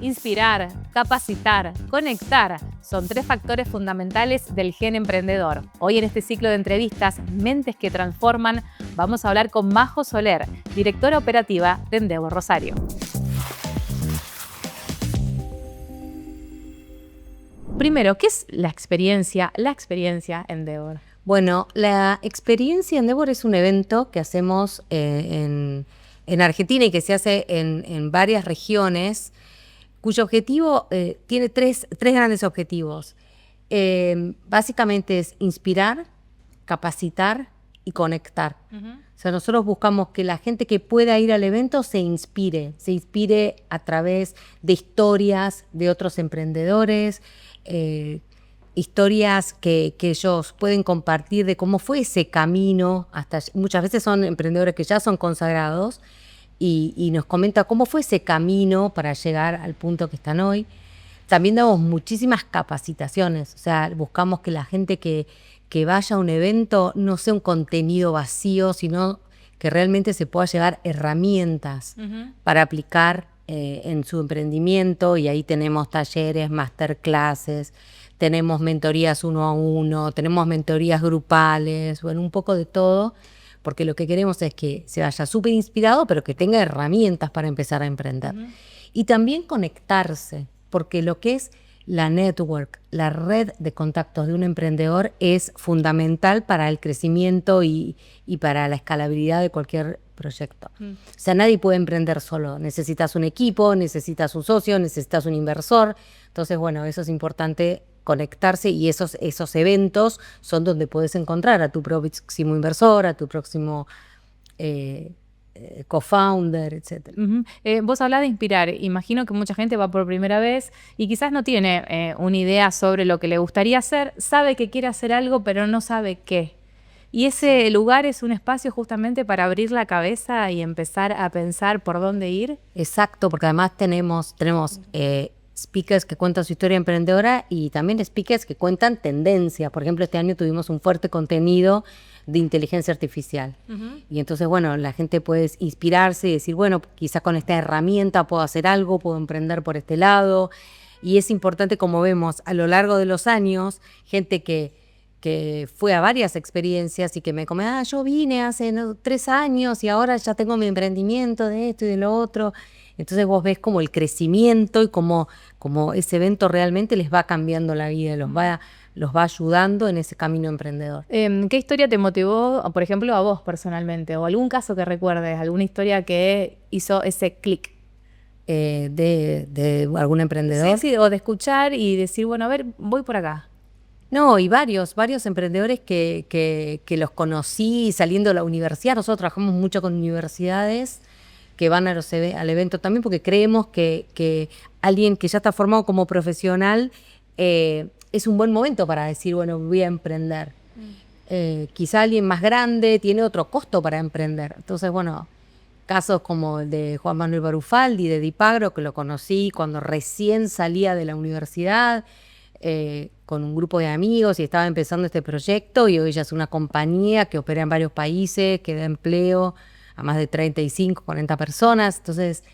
Inspirar, capacitar, conectar son 3 factores fundamentales del gen emprendedor. Hoy en este ciclo de entrevistas, Mentes que Transforman, vamos a hablar con Majo Soler, directora operativa de Endeavor Rosario. Primero, ¿qué es la experiencia Endeavor? Bueno, la experiencia Endeavor es un evento que hacemos en Argentina y que se hace en varias regiones, cuyo objetivo tiene tres grandes objetivos. Básicamente es inspirar, capacitar y conectar. O sea, nosotros buscamos que la gente que pueda ir al evento se inspire a través de historias de otros emprendedores, historias que ellos pueden compartir de cómo fue ese camino. Muchas veces son emprendedores que ya son consagrados y nos comenta cómo fue ese camino para llegar al punto que están hoy. También damos muchísimas capacitaciones, o sea, buscamos que la gente que vaya a un evento no sea un contenido vacío, sino que realmente se pueda llevar herramientas para aplicar en su emprendimiento, y ahí tenemos talleres, masterclasses, tenemos mentorías 1 a 1, tenemos mentorías grupales, bueno, un poco de todo, porque lo que queremos es que se vaya súper inspirado, pero que tenga herramientas para empezar a emprender. Y también conectarse, porque lo que es la network, la red de contactos de un emprendedor es fundamental para el crecimiento y para la escalabilidad de cualquier proyecto. O sea, nadie puede emprender solo. Necesitas un equipo, necesitas un socio, necesitas un inversor. Entonces, bueno, eso es importante, conectarse, y esos eventos son donde puedes encontrar a tu próximo inversor, a tu próximo co-founder, etc. Vos hablás de inspirar. Imagino que mucha gente va por primera vez y quizás no tiene una idea sobre lo que le gustaría hacer, sabe que quiere hacer algo, pero no sabe qué. Y ese lugar es un espacio justamente para abrir la cabeza y empezar a pensar por dónde ir. Exacto, porque además tenemos speakers que cuentan su historia emprendedora y también speakers que cuentan tendencia. Por ejemplo, este año tuvimos un fuerte contenido de inteligencia artificial. Y entonces, bueno, la gente puede inspirarse y decir, bueno, quizás con esta herramienta puedo hacer algo, puedo emprender por este lado. Y es importante, como vemos a lo largo de los años, gente que fue a varias experiencias y que me come, yo vine hace 3 años y ahora ya tengo mi emprendimiento de esto y de lo otro. Entonces vos ves como el crecimiento y como ese evento realmente les va cambiando la vida, los va ayudando en ese camino emprendedor. ¿Qué historia te motivó, por ejemplo, a vos personalmente? ¿O algún caso que recuerdes, alguna historia que hizo ese clic? ¿De algún emprendedor? Sí, o de escuchar y decir, bueno, a ver, voy por acá. No, y varios emprendedores que los conocí saliendo de la universidad. Nosotros trabajamos mucho con universidades que van al evento también, porque creemos que alguien que ya está formado como profesional es un buen momento para decir, bueno, voy a emprender. Quizá alguien más grande tiene otro costo para emprender. Entonces, bueno, casos como el de Juan Manuel Barufaldi, de Dipagro, que lo conocí cuando recién salía de la universidad, con un grupo de amigos, y estaba empezando este proyecto, y hoy ya es una compañía que opera en varios países, que da empleo a más de 35, 40 personas. Entonces,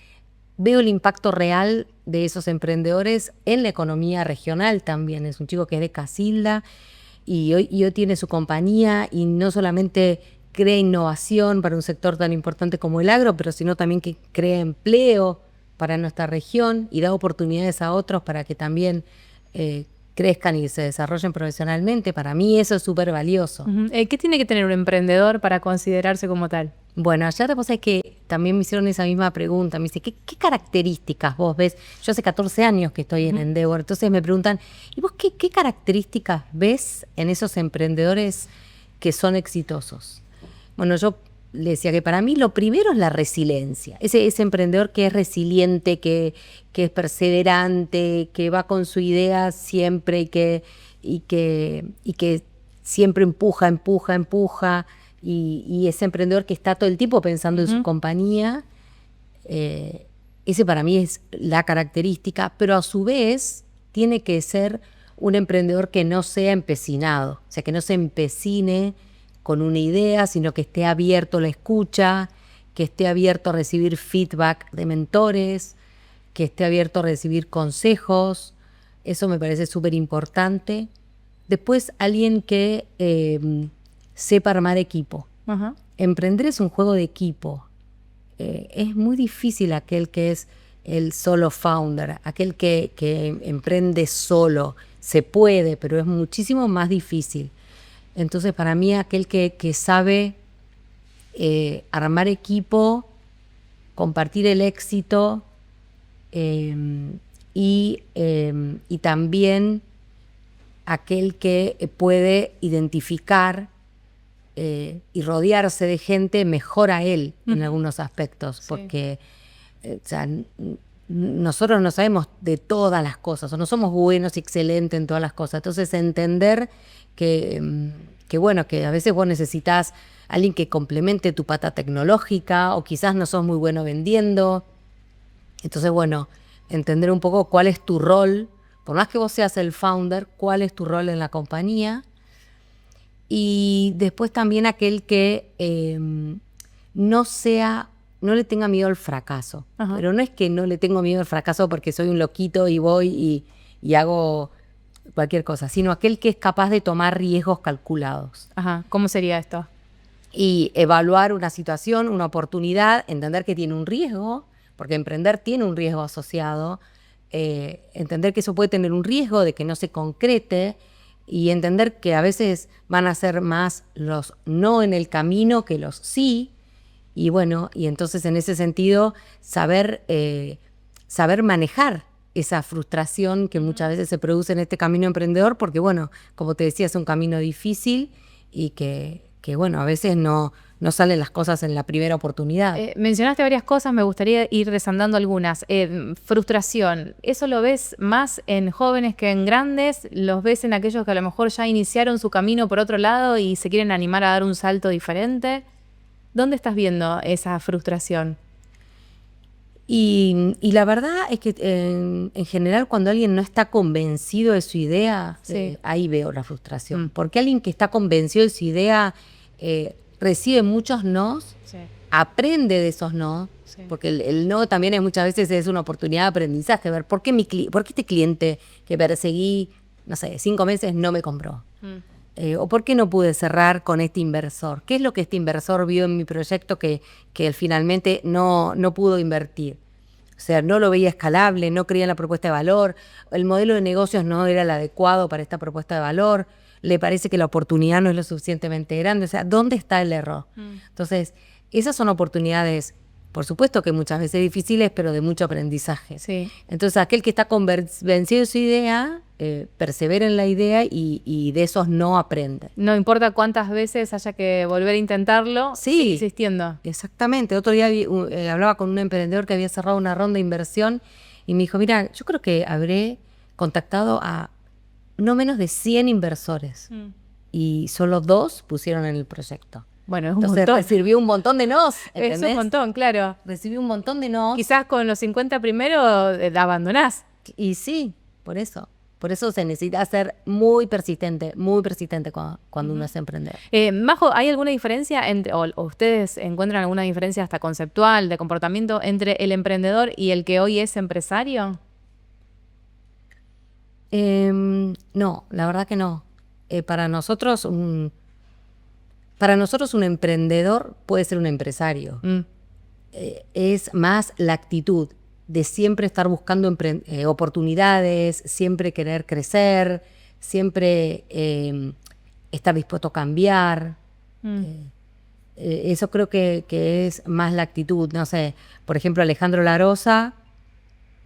veo el impacto real de esos emprendedores en la economía regional también. Es un chico que es de Casilda y hoy tiene su compañía, y no solamente crea innovación para un sector tan importante como el agro, pero sino también que crea empleo para nuestra región y da oportunidades a otros para que también crezcan y se desarrollen profesionalmente. Para mí eso es súper valioso. ¿Qué tiene que tener un emprendedor para considerarse como tal? Bueno, ayer vos sabés que también me hicieron esa misma pregunta. Me dice, ¿qué características vos ves? Yo hace 14 años que estoy en Endeavor, entonces me preguntan, ¿y vos qué características ves en esos emprendedores que son exitosos? Bueno, yo le decía que para mí lo primero es la resiliencia. Ese emprendedor que es resiliente, que es perseverante, que va con su idea siempre y que siempre empuja. Y ese emprendedor que está todo el tiempo pensando en su compañía, ese para mí es la característica, pero a su vez tiene que ser un emprendedor que no sea empecinado, o sea, que no se empecine con una idea, sino que esté abierto a la escucha, que esté abierto a recibir feedback de mentores, que esté abierto a recibir consejos. Eso me parece súper importante. Después, alguien que sepa armar equipo. Ajá. Emprender es un juego de equipo. Es muy difícil aquel que es el solo founder, aquel que emprende solo. Se puede, pero es muchísimo más difícil. Entonces, para mí, aquel que sabe armar equipo, compartir el éxito y también aquel que puede identificar y rodearse de gente mejor a él en algunos aspectos, Sí. porque o sea, nosotros no sabemos de todas las cosas, o no somos buenos y excelentes en todas las cosas. Entonces, entender que bueno, que a veces vos necesitas alguien que complemente tu pata tecnológica, o quizás no sos muy bueno vendiendo. Entonces, bueno, entender un poco cuál es tu rol, por más que vos seas el founder, cuál es tu rol en la compañía. Y después también aquel que no le tenga miedo al fracaso. Ajá. Pero no es que no le tengo miedo al fracaso porque soy un loquito y voy y hago cualquier cosa, sino aquel que es capaz de tomar riesgos calculados. Ajá. ¿Cómo sería esto? Y evaluar una situación, una oportunidad, entender que tiene un riesgo, porque emprender tiene un riesgo asociado, entender que eso puede tener un riesgo de que no se concrete, y entender que a veces van a ser más los no en el camino que los sí. Y bueno, y entonces en ese sentido saber manejar esa frustración que muchas veces se produce en este camino emprendedor, porque bueno, como te decía, es un camino difícil y que bueno, a veces no salen las cosas en la primera oportunidad. Mencionaste varias cosas, me gustaría ir desandando algunas. Frustración, ¿eso lo ves más en jóvenes que en grandes? ¿Los ves en aquellos que a lo mejor ya iniciaron su camino por otro lado y se quieren animar a dar un salto diferente? ¿Dónde estás viendo esa frustración? Y la verdad es que en general cuando alguien no está convencido de su idea, Sí. ahí veo la frustración. Porque alguien que está convencido de su idea recibe muchos nos, Sí. aprende de esos no, Sí. porque el no también muchas veces es una oportunidad de aprendizaje, ver por qué este cliente que perseguí, no sé, 5 meses no me compró. O por qué no pude cerrar con este inversor. ¿Qué es lo que este inversor vio en mi proyecto que él finalmente no pudo invertir? O sea, no lo veía escalable, no creía en la propuesta de valor, el modelo de negocios no era el adecuado para esta propuesta de valor, le parece que la oportunidad no es lo suficientemente grande. O sea, ¿dónde está el error? Entonces, esas son oportunidades, por supuesto que muchas veces difíciles, pero de mucho aprendizaje. Sí. Entonces, aquel que está convencido de su idea, persevera en la idea y de esos no aprende. No importa cuántas veces haya que volver a intentarlo, Sí. sigue existiendo. Exactamente. Otro día hablaba con un emprendedor que había cerrado una ronda de inversión y me dijo, mira, yo creo que habré contactado a no menos de 100 inversores y solo 2 pusieron en el proyecto. Bueno, es un Entonces montón. recibió un montón de nos, ¿entendés? Es un montón, claro. Recibí un montón de nos. Quizás con los 50 primero abandonás. Y sí, por eso. Por eso se necesita ser muy persistente cuando uno es emprendedor. Majo, ¿hay alguna diferencia entre, o ustedes encuentran alguna diferencia hasta conceptual, de comportamiento, entre el emprendedor y el que hoy es empresario? No, la verdad que no. Para nosotros un emprendedor puede ser un empresario. Es más la actitud de siempre estar buscando oportunidades, siempre querer crecer, siempre estar dispuesto a cambiar. Eso creo que es más la actitud. No sé, por ejemplo, Alejandro Larosa,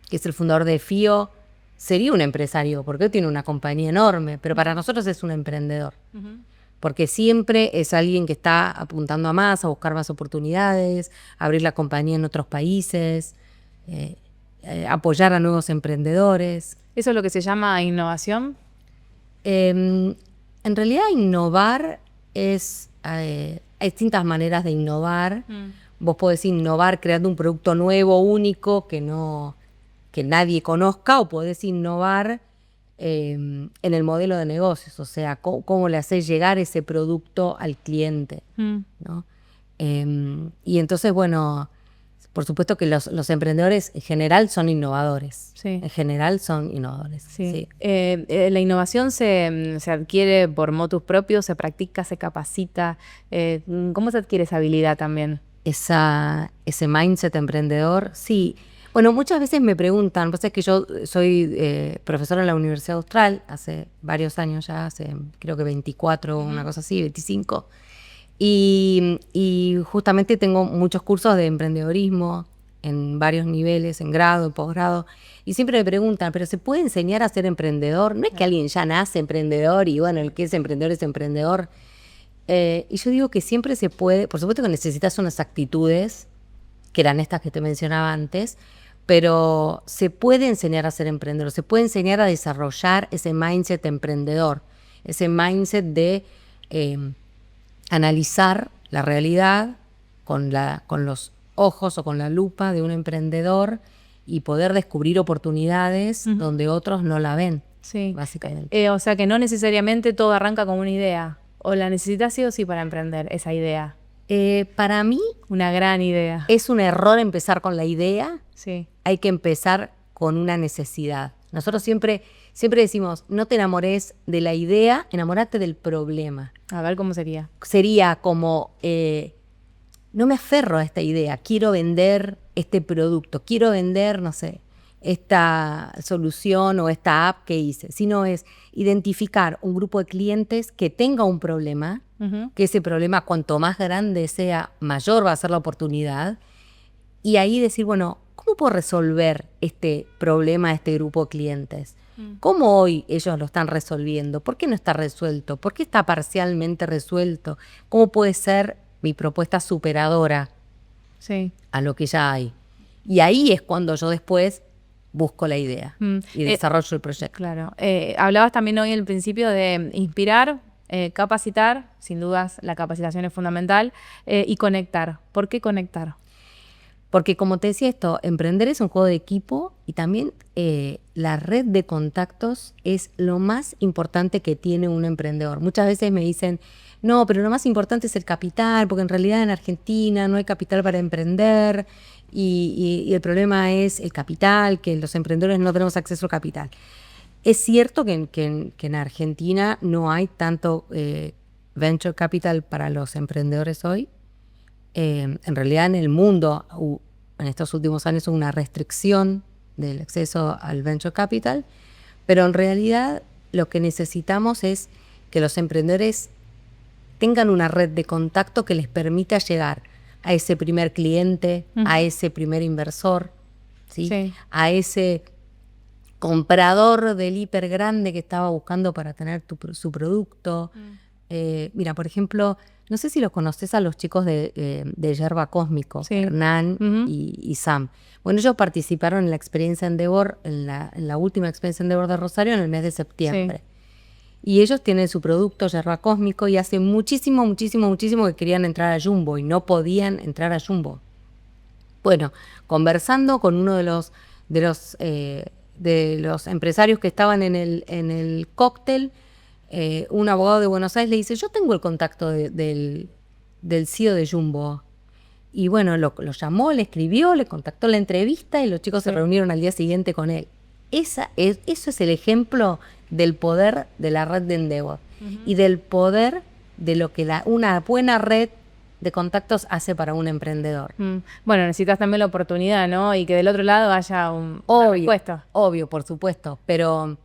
que es el fundador de FIO, sería un empresario, porque él tiene una compañía enorme, pero para nosotros es un emprendedor. Porque siempre es alguien que está apuntando a más, a buscar más oportunidades, a abrir la compañía en otros países, apoyar a nuevos emprendedores. ¿Eso es lo que se llama innovación? En realidad innovar es... hay distintas maneras de innovar. Vos podés innovar creando un producto nuevo, único, que nadie conozca, o podés innovar en el modelo de negocios, o sea, cómo le haces llegar ese producto al cliente, ¿no? Y entonces, bueno, por supuesto que los emprendedores en general son innovadores. Sí. En general son innovadores. Sí. Sí. La innovación se adquiere por motus propios, se practica, se capacita. ¿Cómo se adquiere esa habilidad también? Ese mindset emprendedor, sí. Bueno, muchas veces me preguntan, pues es que yo soy profesora en la Universidad Austral hace varios años ya, hace creo que 24, una cosa así, 25. Y justamente tengo muchos cursos de emprendedorismo en varios niveles, en grado, en posgrado. Y siempre me preguntan, ¿pero se puede enseñar a ser emprendedor? No es que alguien ya nace emprendedor y bueno, el que es emprendedor es emprendedor. Y yo digo que siempre se puede, por supuesto que necesitas unas actitudes, que eran estas que te mencionaba antes, pero se puede enseñar a ser emprendedor, se puede enseñar a desarrollar ese mindset emprendedor, ese mindset de analizar la realidad con los ojos o con la lupa de un emprendedor y poder descubrir oportunidades donde otros no la ven, Sí. básicamente. O sea que no necesariamente todo arranca con una idea. O la necesitas sí o sí para emprender esa idea. Para mí Una gran idea. es un error empezar con la idea, Sí. hay que empezar con una necesidad. Nosotros siempre decimos, no te enamores de la idea, enamórate del problema. A ver cómo sería. Sería como, no me aferro a esta idea, quiero vender este producto, quiero vender, no sé, esta solución o esta app que hice, sino es identificar un grupo de clientes que tenga un problema, que ese problema cuanto más grande sea, mayor va a ser la oportunidad, y ahí decir, bueno, ¿cómo puedo resolver este problema de este grupo de clientes? ¿Cómo hoy ellos lo están resolviendo? ¿Por qué no está resuelto? ¿Por qué está parcialmente resuelto? ¿Cómo puede ser mi propuesta superadora Sí. a lo que ya hay? Y ahí es cuando yo después busco la idea y desarrollo el proyecto. Claro. Hablabas también hoy al principio de inspirar, capacitar, sin dudas la capacitación es fundamental, y conectar. ¿Por qué conectar? Porque como te decía esto, emprender es un juego de equipo y también la red de contactos es lo más importante que tiene un emprendedor. Muchas veces me dicen, no, pero lo más importante es el capital, porque en realidad en Argentina no hay capital para emprender y el problema es el capital, que los emprendedores no tenemos acceso al capital. Es cierto que en Argentina no hay tanto venture capital para los emprendedores hoy. En realidad en el mundo en estos últimos años hubo una restricción del acceso al venture capital, pero en realidad lo que necesitamos es que los emprendedores tengan una red de contacto que les permita llegar a ese primer cliente, a ese primer inversor, ¿sí? Sí. A ese comprador del hiper grande que estaba buscando para tener su producto. Mira, por ejemplo, no sé si los conoces a los chicos de Yerba Cósmico, Sí. Hernán y Sam. Bueno, ellos participaron en la experiencia Endeavor, en la última experiencia Endeavor de Rosario en el mes de septiembre. Sí. Y ellos tienen su producto Yerba Cósmico y hace muchísimo que querían entrar a Jumbo y no podían entrar a Jumbo. Bueno, conversando con uno de los empresarios que estaban en el cóctel, un abogado de Buenos Aires le dice, yo tengo el contacto del CEO de Jumbo. Y bueno, lo llamó, le escribió, le contactó la entrevista y los chicos se reunieron al día siguiente con él. Eso es el ejemplo del poder de la red de Endeavor y del poder de lo que una buena red de contactos hace para un emprendedor. Bueno, necesitas también la oportunidad, ¿no? Y que del otro lado haya una respuesta. Obvio, por supuesto, pero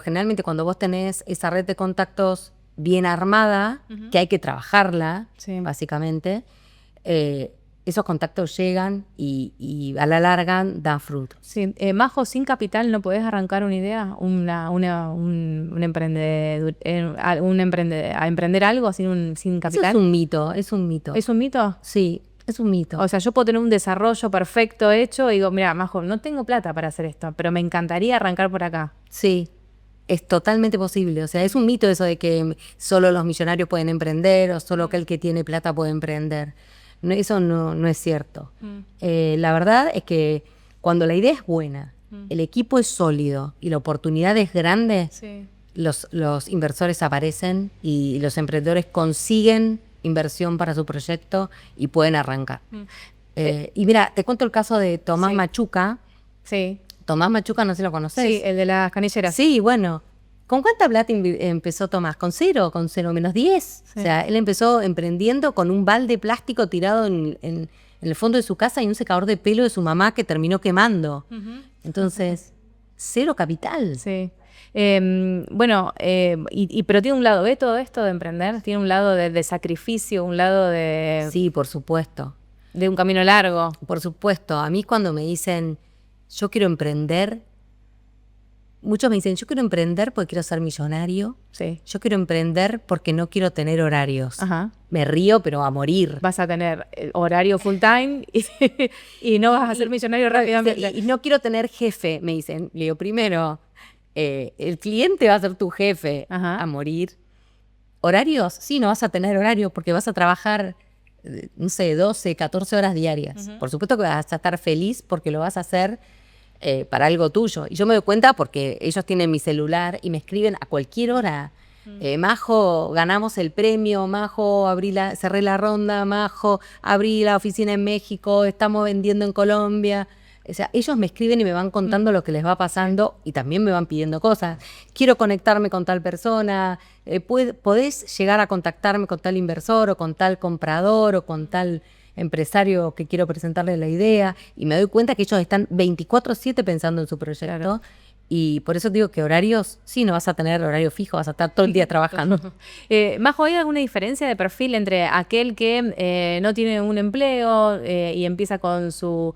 generalmente cuando vos tenés esa red de contactos bien armada, que hay que trabajarla, básicamente, esos contactos llegan y a la larga dan frutos. Sí. Majo, sin capital no podés arrancar una idea, a emprender algo sin capital. Eso es un mito. ¿Es un mito? Sí, es un mito. O sea, yo puedo tener un desarrollo perfecto hecho y digo, mira, Majo, no tengo plata para hacer esto, pero me encantaría arrancar por acá. Sí. Es totalmente posible, o sea, es un mito eso de que solo los millonarios pueden emprender o solo que el que tiene plata puede emprender. No, eso no es cierto. La verdad es que cuando la idea es buena, el equipo es sólido y la oportunidad es grande, los inversores aparecen y los emprendedores consiguen inversión para su proyecto y pueden arrancar. Y mira, te cuento el caso de Tomás Sí. Machuca. Sí. Tomás Machuca, no sé si lo conocés. Sí, el de las canilleras. Sí, bueno. ¿Con cuánta plata empezó Tomás? ¿Con cero? ¿Con cero menos 10? Sí. O sea, él empezó emprendiendo con un balde plástico tirado en el fondo de su casa y un secador de pelo de su mamá que terminó quemando. Entonces, cero capital. Sí. Bueno, pero tiene un lado, ¿ve todo esto de emprender? Tiene un lado de sacrificio, un lado Sí, por supuesto. de un camino largo. Por supuesto. A mí cuando me dicen, yo quiero emprender, muchos me dicen, yo quiero emprender porque quiero ser millonario. Sí. Yo quiero emprender porque no quiero tener horarios. Ajá. Me río, pero a morir. Vas a tener horario full time y no vas a ser millonario rápidamente. Y no quiero tener jefe, me dicen. Le digo, primero, el cliente va a ser tu jefe. Ajá. A morir. ¿Horarios? Sí, no vas a tener horario porque vas a trabajar, no sé, 12, 14 horas diarias. Por supuesto que vas a estar feliz porque lo vas a hacer para algo tuyo. Y yo me doy cuenta porque ellos tienen mi celular y me escriben a cualquier hora. Majo, ganamos el premio, Majo, cerré la ronda, Majo, abrí la oficina en México, estamos vendiendo en Colombia. O sea, ellos me escriben y me van contando lo que les va pasando y también me van pidiendo cosas. Quiero conectarme con tal persona, podés llegar a contactarme con tal inversor o con tal comprador o con tal empresario que quiero presentarle la idea. Y me doy cuenta que ellos están 24/7 pensando en su proyecto. Claro. Y por eso digo que horarios, sí, no vas a tener horario fijo, vas a estar todo el día trabajando. Majo, ¿hay alguna diferencia de perfil entre aquel que no tiene un empleo y empieza con su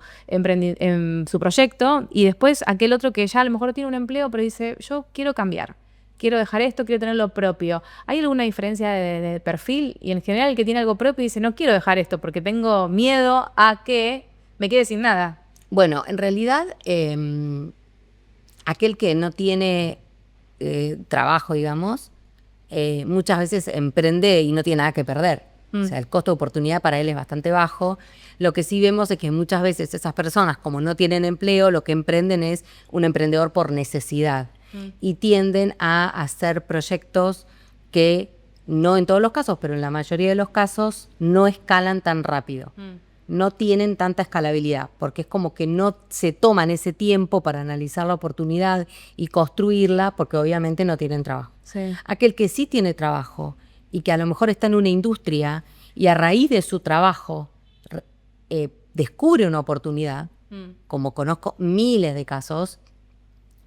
proyecto y después aquel otro que ya a lo mejor tiene un empleo pero dice, yo quiero cambiar, quiero dejar esto, quiero tener lo propio? ¿Hay alguna diferencia de perfil? Y en general el que tiene algo propio dice, no quiero dejar esto porque tengo miedo a que me quede sin nada. Bueno, en realidad, aquel que no tiene trabajo, digamos, muchas veces emprende y no tiene nada que perder. O sea, el costo de oportunidad para él es bastante bajo. Lo que sí vemos es que muchas veces esas personas, como no tienen empleo, lo que emprenden es un emprendedor por necesidad. Y tienden a hacer proyectos que, no en todos los casos, pero en la mayoría de los casos, no escalan tan rápido. No tienen tanta escalabilidad, porque es como que no se toman ese tiempo para analizar la oportunidad y construirla, porque obviamente no tienen trabajo. Sí. Aquel que sí tiene trabajo y que a lo mejor está en una industria y a raíz de su trabajo descubre una oportunidad, como conozco miles de casos,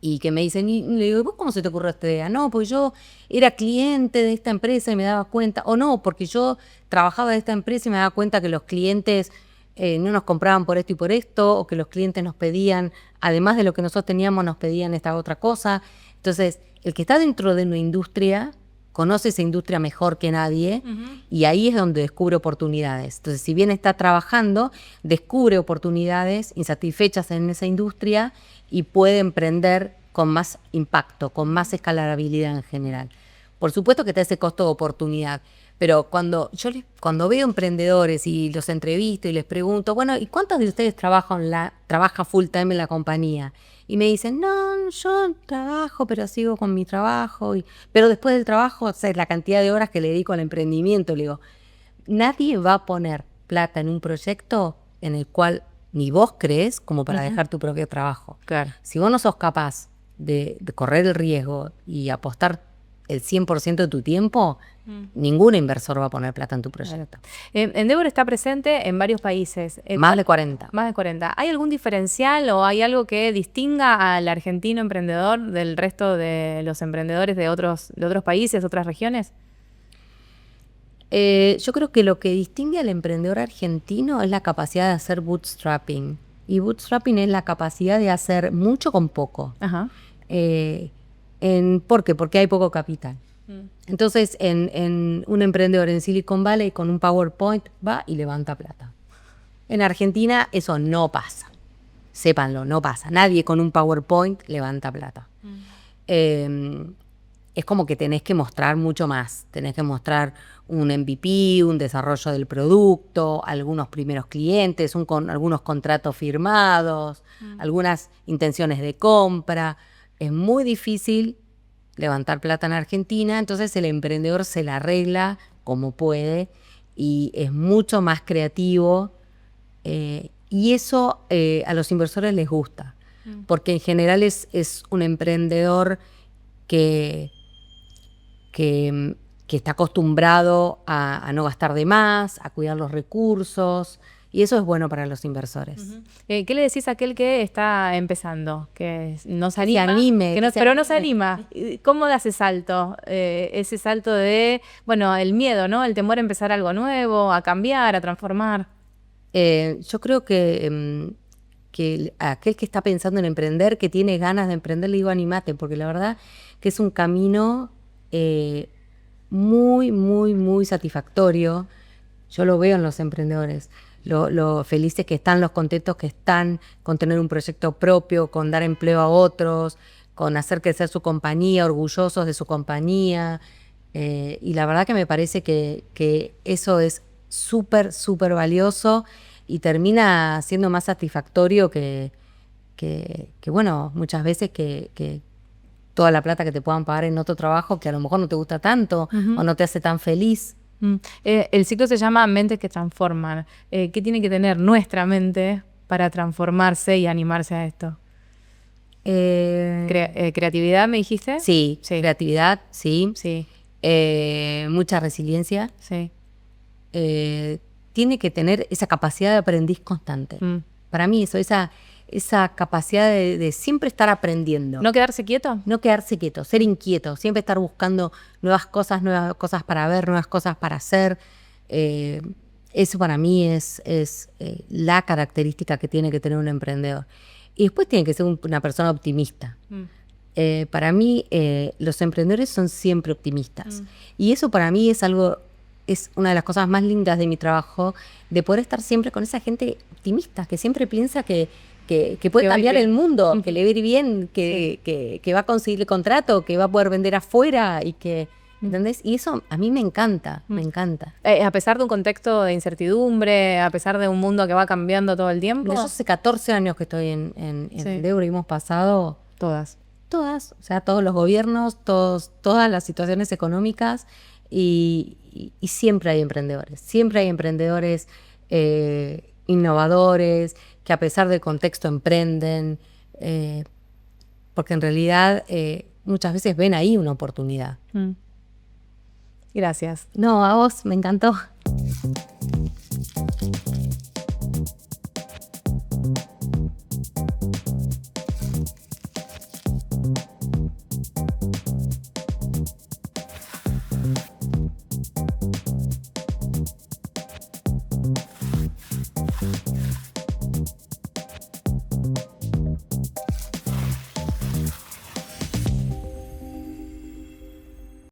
y que me dicen, y le digo, ¿vos cómo se te ocurrió esta idea? No, pues yo era cliente de esta empresa y me daba cuenta, o no, porque yo trabajaba de esta empresa y me daba cuenta que los clientes no nos compraban por esto y por esto, o que los clientes nos pedían, además de lo que nosotros teníamos, nos pedían esta otra cosa. Entonces, el que está dentro de una industria conoce esa industria mejor que nadie y ahí es donde descubre oportunidades. Entonces, si bien está trabajando, descubre oportunidades insatisfechas en esa industria y puede emprender con más impacto, con más escalabilidad en general. Por supuesto que está ese costo de oportunidad, pero cuando veo emprendedores y los entrevisto y les pregunto, bueno, ¿y cuántos de ustedes trabaja full time en la compañía? Y me dicen, no, yo trabajo, pero sigo con mi trabajo. Pero después del trabajo, o sea, la cantidad de horas que le dedico al emprendimiento, le digo, nadie va a poner plata en un proyecto en el cual ni vos crees como para dejar tu propio trabajo. Claro. Si vos no sos capaz de correr el riesgo y apostar el 100% de tu tiempo, ningún inversor va a poner plata en tu proyecto. Endeavor está presente en varios países. Más de 40. Más de 40. ¿Hay algún diferencial o hay algo que distinga al argentino emprendedor del resto de los emprendedores de otros países, otras regiones? Yo creo que lo que distingue al emprendedor argentino es la capacidad de hacer bootstrapping. Y bootstrapping es la capacidad de hacer mucho con poco. Ajá. ¿Por qué? Porque hay poco capital. Entonces, en un emprendedor en Silicon Valley con un PowerPoint va y levanta plata. En Argentina eso no pasa. Sépanlo, no pasa. Nadie con un PowerPoint levanta plata. Es como que tenés que mostrar mucho más. Tenés que mostrar un MVP, un desarrollo del producto, algunos primeros clientes, algunos contratos firmados, algunas intenciones de compra. Es muy difícil levantar plata en Argentina, entonces el emprendedor se la arregla como puede y es mucho más creativo Y eso a los inversores les gusta, porque en general es un emprendedor que está acostumbrado a no gastar de más, a cuidar los recursos, y eso es bueno para los inversores. ¿Qué le decís a aquel que está empezando? Que no se Que se anima. anime, que se Pero no se anime. anima. ¿Cómo da ese salto? Ese salto de, bueno, el miedo, ¿no? El temor a empezar algo nuevo, a cambiar, a transformar. Yo creo que aquel que está pensando en emprender, que tiene ganas de emprender, le digo animate, porque la verdad que es un camino muy, muy, muy satisfactorio. Yo lo veo en los emprendedores, lo felices que están, los contentos que están con tener un proyecto propio, con dar empleo a otros, con hacer crecer su compañía, orgullosos de su compañía. Y la verdad que me parece que eso es súper, súper valioso y termina siendo más satisfactorio que bueno, muchas veces que toda la plata que te puedan pagar en otro trabajo que a lo mejor no te gusta tanto o no te hace tan feliz. El ciclo se llama Mentes que Transforman. ¿Qué tiene que tener nuestra mente para transformarse y animarse a esto? ¿Creatividad me dijiste? Sí, creatividad, sí. Sí. Mucha resiliencia. Sí. Tiene que tener esa capacidad de aprendiz constante. Para mí eso, esa capacidad de siempre estar aprendiendo. ¿No quedarse quieto? No quedarse quieto, ser inquieto, siempre estar buscando nuevas cosas para ver, nuevas cosas para hacer. Eso para mí es la característica que tiene que tener un emprendedor. Y después tiene que ser una persona optimista. Para mí los emprendedores son siempre optimistas. Y eso para mí es una de las cosas más lindas de mi trabajo, de poder estar siempre con esa gente optimista, que siempre piensa que puede cambiar el mundo, que le va a ir bien, que va a conseguir el contrato, que va a poder vender afuera y que, ¿entendés? Y eso a mí me encanta, me encanta. A pesar de un contexto de incertidumbre, a pesar de un mundo que va cambiando todo el tiempo. Yo hace 14 años que estoy en Endeavor y hemos pasado todas, o sea, todos los gobiernos, todas las situaciones económicas y siempre hay emprendedores innovadores, que a pesar del contexto emprenden, porque en realidad muchas veces ven ahí una oportunidad. Gracias. No, a vos, me encantó.